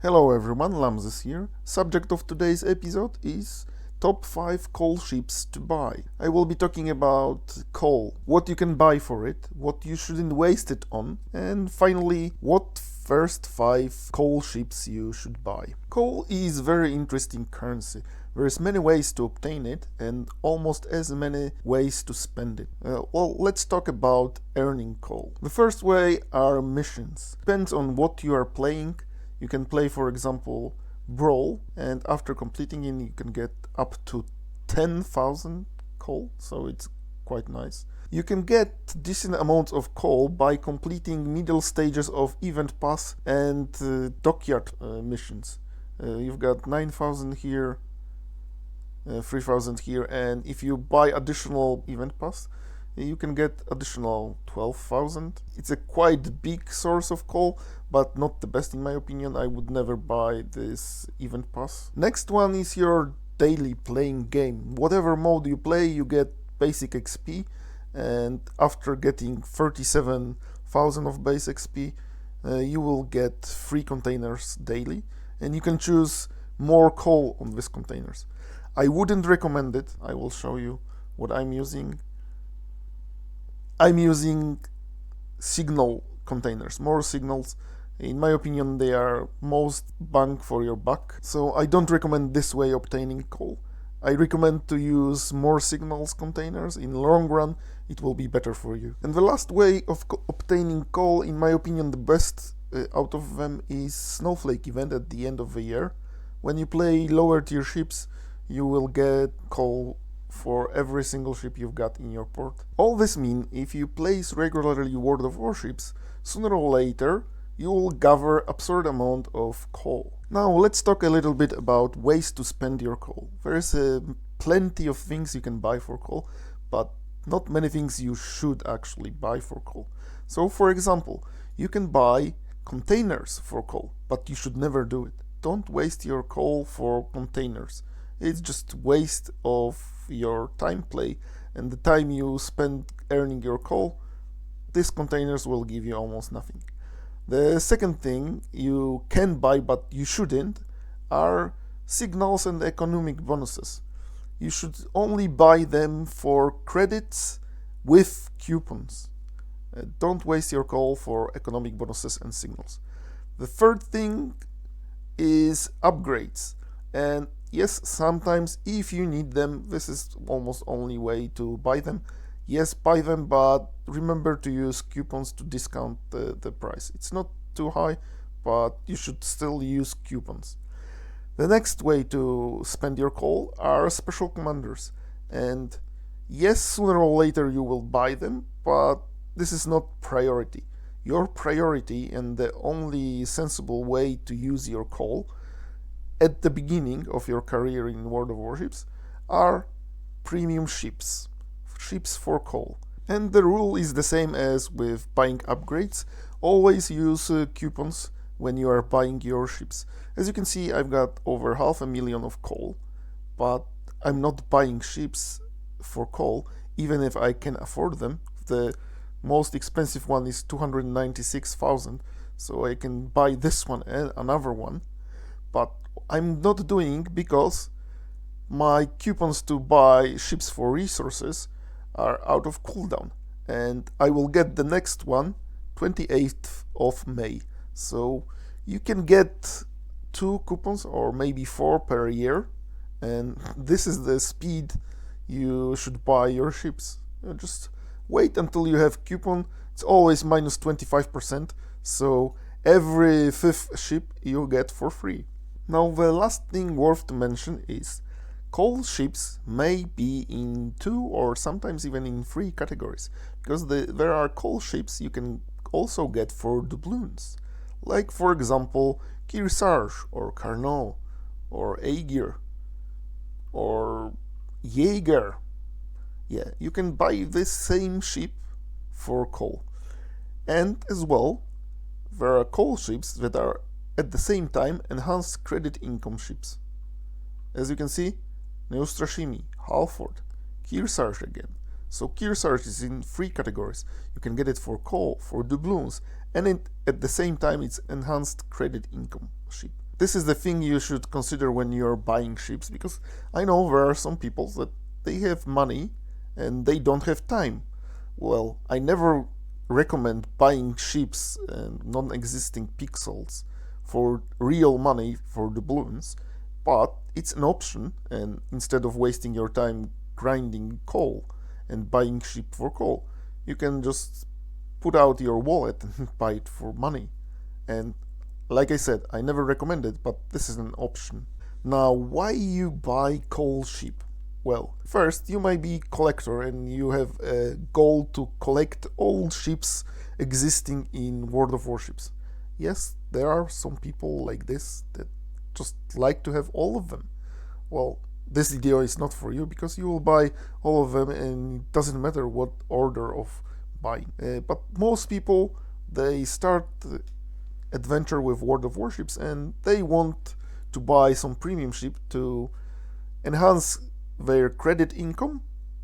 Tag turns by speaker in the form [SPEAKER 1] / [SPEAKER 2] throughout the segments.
[SPEAKER 1] Hello everyone, Lamzes here. Subject of today's episode is top 5 coal ships to buy. I will be talking about coal, what you can buy for it, what you shouldn't waste it on, and finally, what first 5 coal ships you should buy. Coal is very interesting currency. There's many ways to obtain it and almost as many ways to spend it. Let's talk about earning coal. The first way are missions. Depends on what you are playing. You can play, for example, Brawl, and after completing it, you can get up to 10,000 coal, so it's quite nice. You can get decent amounts of coal by completing middle stages of Event Pass and Dockyard missions. You've got 9,000 here, 3,000 here, and if you buy additional Event Pass, you can get additional 12,000. It's a quite big source of coal, but not the best in my opinion. I would never buy this event pass. Next one is your daily playing game. Whatever mode you play, you get basic XP, and after getting 37,000 of base XP, you will get 3 containers daily, and you can choose more coal on these containers. I wouldn't recommend it. I will show you what I'm using. I'm using signal containers, more signals. In my opinion, they are most bang for your buck. So I don't recommend this way obtaining coal. I recommend to use more signals containers. In the long run, it will be better for you. And the last way of obtaining coal, in my opinion, the best out of them is Snowflake event at the end of the year. When you play lower tier ships, you will get coal for every single ship you've got in your port. All this means if you place regularly World of Warships, sooner or later you will gather absurd amount of coal. Now let's talk a little bit about ways to spend your coal. There's plenty of things you can buy for coal, but not many things you should actually buy for coal. So for example, you can buy containers for coal, but you should never do it. Don't waste your coal for containers. It's just waste of your time play and the time you spend earning your coal. These containers will give you almost nothing. The second thing you can buy but you shouldn't are signals and economic bonuses. You should only buy them for credits with coupons. Don't waste your coal for economic bonuses and signals. The third thing is upgrades, and yes, sometimes if you need them, this is almost only way to buy them. Yes, buy them, but remember to use coupons to discount the price. It's not too high, but you should still use coupons. The next way to spend your coal are special commanders. And yes, sooner or later you will buy them, but this is not priority. Your priority and the only sensible way to use your coal at the beginning of your career in World of Warships are premium ships, ships for coal. And the rule is the same as with buying upgrades. Always use coupons when you are buying your ships. As you can see, I've got over 500,000 of coal, but I'm not buying ships for coal, even if I can afford them. The most expensive one is 296,000, so I can buy this one and another one. But I'm not doing because my coupons to buy ships for resources are out of cooldown, and I will get the next one 28th of May. So you can get 2 coupons or maybe 4 per year, and this is the speed you should buy your ships. Just wait until you have coupon. It's always minus 25%, so every 5th ship you get for free. Now the last thing worth to mention is coal ships may be in 2 or sometimes even in 3 categories, because there are coal ships you can also get for doubloons, like for example Kearsarge or Carnot or Aegir or Jaeger. Yeah, you can buy this same ship for coal. And as well, there are coal ships that are at the same time enhanced credit income ships. As you can see, Neustrashimi, Halford, Kearsarge again. So Kearsarge is in 3 categories. You can get it for coal, for doubloons, and at the same time it's enhanced credit income ship. This is the thing you should consider when you're buying ships, because I know there are some people that they have money and they don't have time. Well, I never recommend buying ships and non-existing pixels for real money for doubloons, but it's an option, and instead of wasting your time grinding coal and buying ship for coal, you can just put out your wallet and buy it for money. And like I said, I never recommend it, but this is an option. Now, why you buy coal ship? Well, first, you might be a collector and you have a goal to collect all ships existing in World of Warships. Yes, there are some people like this that just like to have all of them. Well, this video is not for you, because you will buy all of them and it doesn't matter what order of buying. But most people, they start adventure with World of Warships and they want to buy some premium ship to enhance their credit income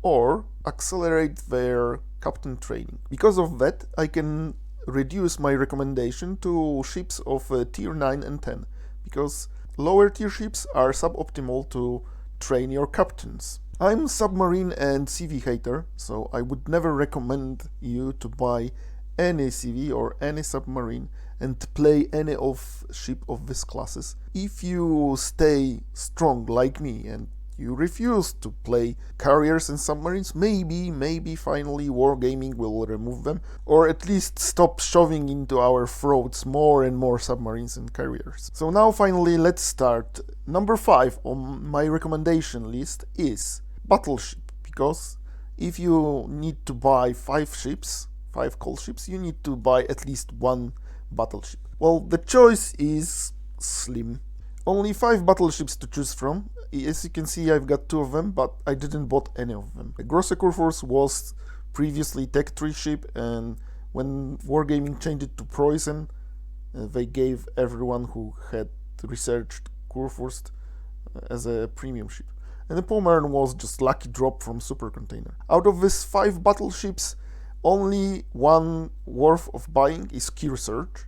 [SPEAKER 1] or accelerate their captain training. Because of that, I can reduce my recommendation to ships of tier 9 and 10, because lower tier ships are suboptimal to train your captains. I'm submarine and CV hater, so I would never recommend you to buy any CV or any submarine and play any of ship of these classes. If you stay strong like me and you refuse to play carriers and submarines, maybe finally wargaming will remove them, or at least stop shoving into our throats more and more submarines and carriers. So now finally let's start. Number 5 on my recommendation list is Battleship, because if you need to buy 5 coal ships, you need to buy at least 1 battleship. Well, the choice is slim. Only 5 battleships to choose from. As you can see, I've got 2 of them, but I didn't bought any of them. The Grosse Kurfürst was previously Tech 3 ship, and when Wargaming changed it to Preußen, they gave everyone who had researched Kurfürst as a premium ship. And the Pommern was just lucky drop from Super Container. Out of these 5 battleships, only one worth of buying is Kearsarge,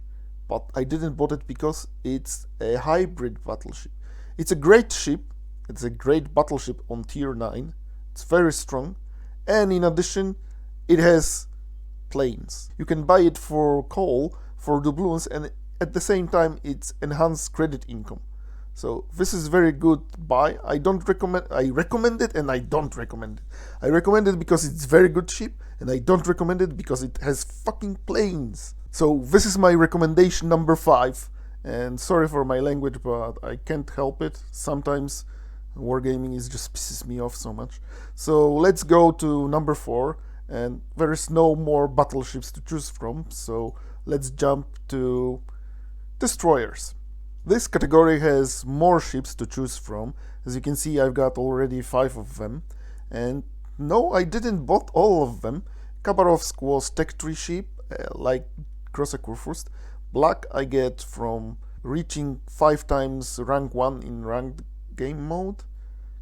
[SPEAKER 1] but I didn't bought it because it's a hybrid battleship. It's a great ship, it's a great battleship on tier 9, it's very strong, and in addition, it has planes. You can buy it for coal, for doubloons, and at the same time, it's enhanced credit income. So this is very good buy. I recommend it and I don't recommend it. I recommend it because it's very good ship, and I don't recommend it because it has fucking planes. So this is my recommendation number 5. And sorry for my language, but I can't help it. Sometimes wargaming just pisses me off so much. So let's go to number 4, and there is no more battleships to choose from. So let's jump to destroyers. This category has more ships to choose from. As you can see, I've got already 5 of them. And no, I didn't bought all of them. Khabarovsk was Tech 3 ship, like Grosse Kurfürst. Black I get from reaching 5 times rank 1 in ranked game mode.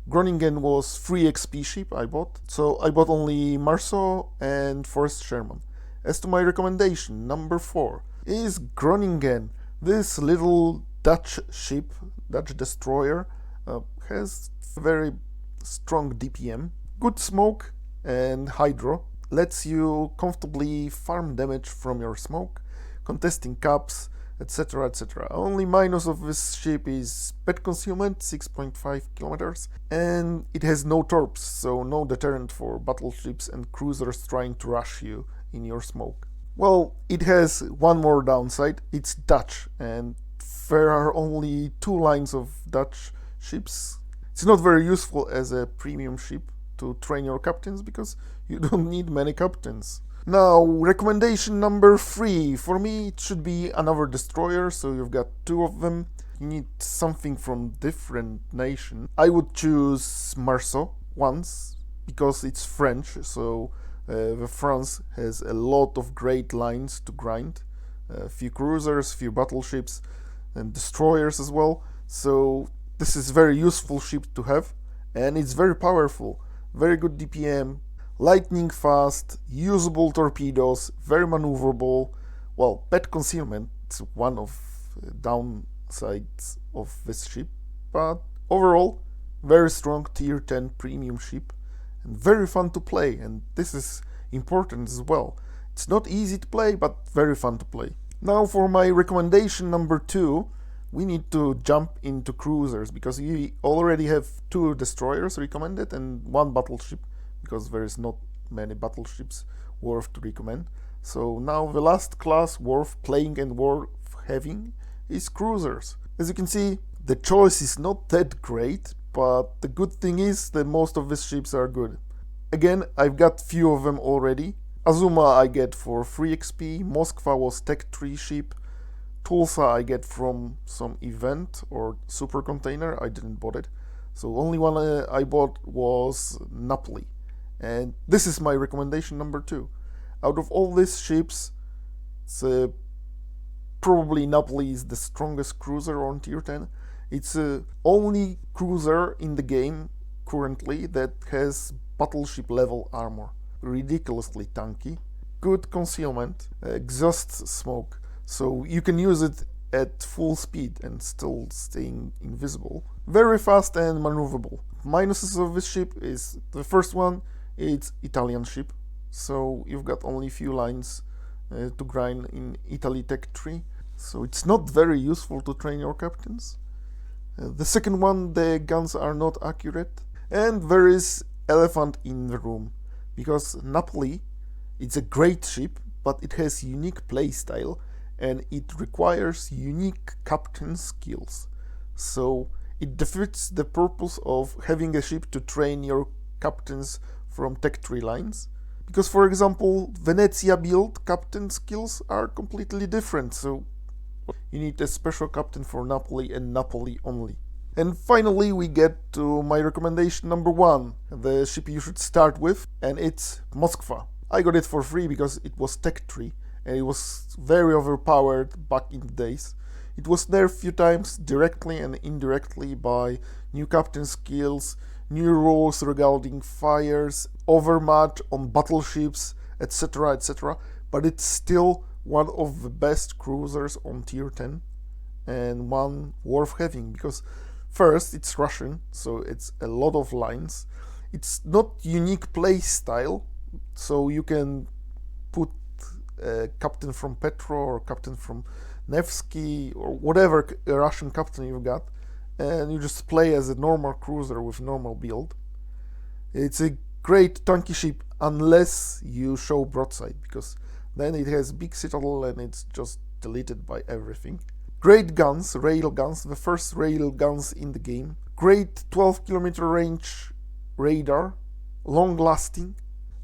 [SPEAKER 1] Groningen was free XP ship I bought. So I bought only Marceau and Forrest Sherman. As to my recommendation, number 4 is Groningen. This little Dutch ship, Dutch destroyer, has very strong DPM, good smoke and hydro, lets you comfortably farm damage from your smoke, contesting caps, etc, etc. Only minus of this ship is pet concealment, 6.5 kilometers, and it has no torps, so no deterrent for battleships and cruisers trying to rush you in your smoke. Well, it has one more downside, it's Dutch, and there are only 2 lines of Dutch ships. It's not very useful as a premium ship to train your captains because you don't need many captains. Now, recommendation number 3. For me, it should be another destroyer, so you've got 2 of them. You need something from different nation. I would choose Marceau once because it's French, so France has a lot of great lines to grind. A few cruisers, few battleships, and destroyers as well. So this is very useful ship to have, and it's very powerful, very good DPM, lightning fast, usable torpedoes, very maneuverable. Well, pet concealment is one of sides of this ship, but overall, very strong tier 10 premium ship and very fun to play, and this is important as well. It's not easy to play, but very fun to play. Now for my recommendation number 2, we need to jump into cruisers, because we already have 2 destroyers recommended and 1 battleship, because there is not many battleships worth to recommend. So now the last class worth playing and worth having is cruisers. As you can see, the choice is not that great, but the good thing is that most of these ships are good. Again, I've got few of them already. Azuma I get for 3 XP, Moskva was Tech 3 ship, Tulsa I get from some event or super container, I didn't bought it. So only one I bought was Napoli. And this is my recommendation number 2. Out of all these ships, probably Napoli is the strongest cruiser on tier 10. It's the only cruiser in the game currently that has battleship level armor. Ridiculously tanky, good concealment, exhaust smoke, so you can use it at full speed and still staying invisible. Very fast and maneuverable. Minuses of this ship is the first one, it's Italian ship, so you've got only few lines to grind in Italy Tech 3, so it's not very useful to train your captains. The second one, the guns are not accurate, and there is elephant in the room, because Napoli, it's a great ship, but it has unique playstyle and it requires unique captain skills. So it defeats the purpose of having a ship to train your captains from Tech 3 lines. Because, for example, Venezia build captain skills are completely different, so you need a special captain for Napoli and Napoli only. And finally we get to my recommendation number 1, the ship you should start with, and it's Moskva. I got it for free because it was Tech 3 and it was very overpowered back in the days. It was nerfed a few times directly and indirectly by new captain skills, new rules regarding fires, overmatch on battleships, etc, etc, but it's still one of the best cruisers on tier 10 and one worth having, because first, it's Russian, so it's a lot of lines. It's not unique play style, so you can put a captain from Petro or captain from Nevsky or whatever Russian captain you've got, and you just play as a normal cruiser with normal build. It's a great tanky ship unless you show broadside, because then it has big citadel and it's just deleted by everything. Great guns, rail guns, the first rail guns in the game. Great 12-kilometer range radar, long lasting.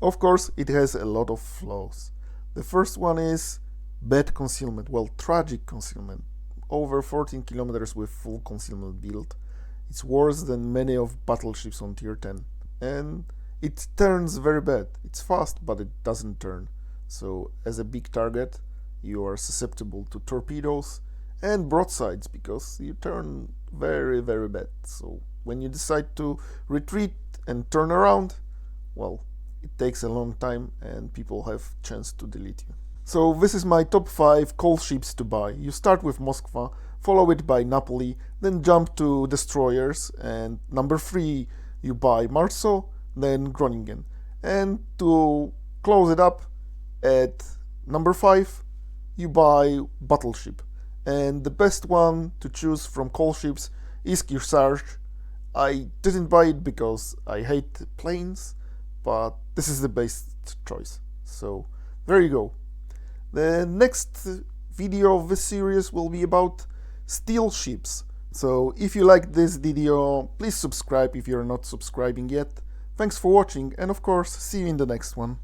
[SPEAKER 1] Of course, it has a lot of flaws. The first one is bad concealment, well, tragic concealment. Over 14 kilometers with full concealment build. It's worse than many of battleships on tier 10. And it turns very bad. It's fast, but it doesn't turn. So as a big target, you are susceptible to torpedoes and broadsides, because you turn very, very bad. So when you decide to retreat and turn around, well, it takes a long time and people have chance to delete you. So this is my top 5 coal ships to buy. You start with Moskva, follow it by Napoli, then jump to destroyers, and number 3 you buy Marso, then Groningen. And to close it up, at number 5 you buy Battleship. And the best one to choose from coal ships is Kearsarge. I didn't buy it because I hate planes, but this is the best choice. So there you go. The next video of this series will be about steel ships. So if you liked this video, please subscribe if you're not subscribing yet. Thanks for watching, and of course, see you in the next one.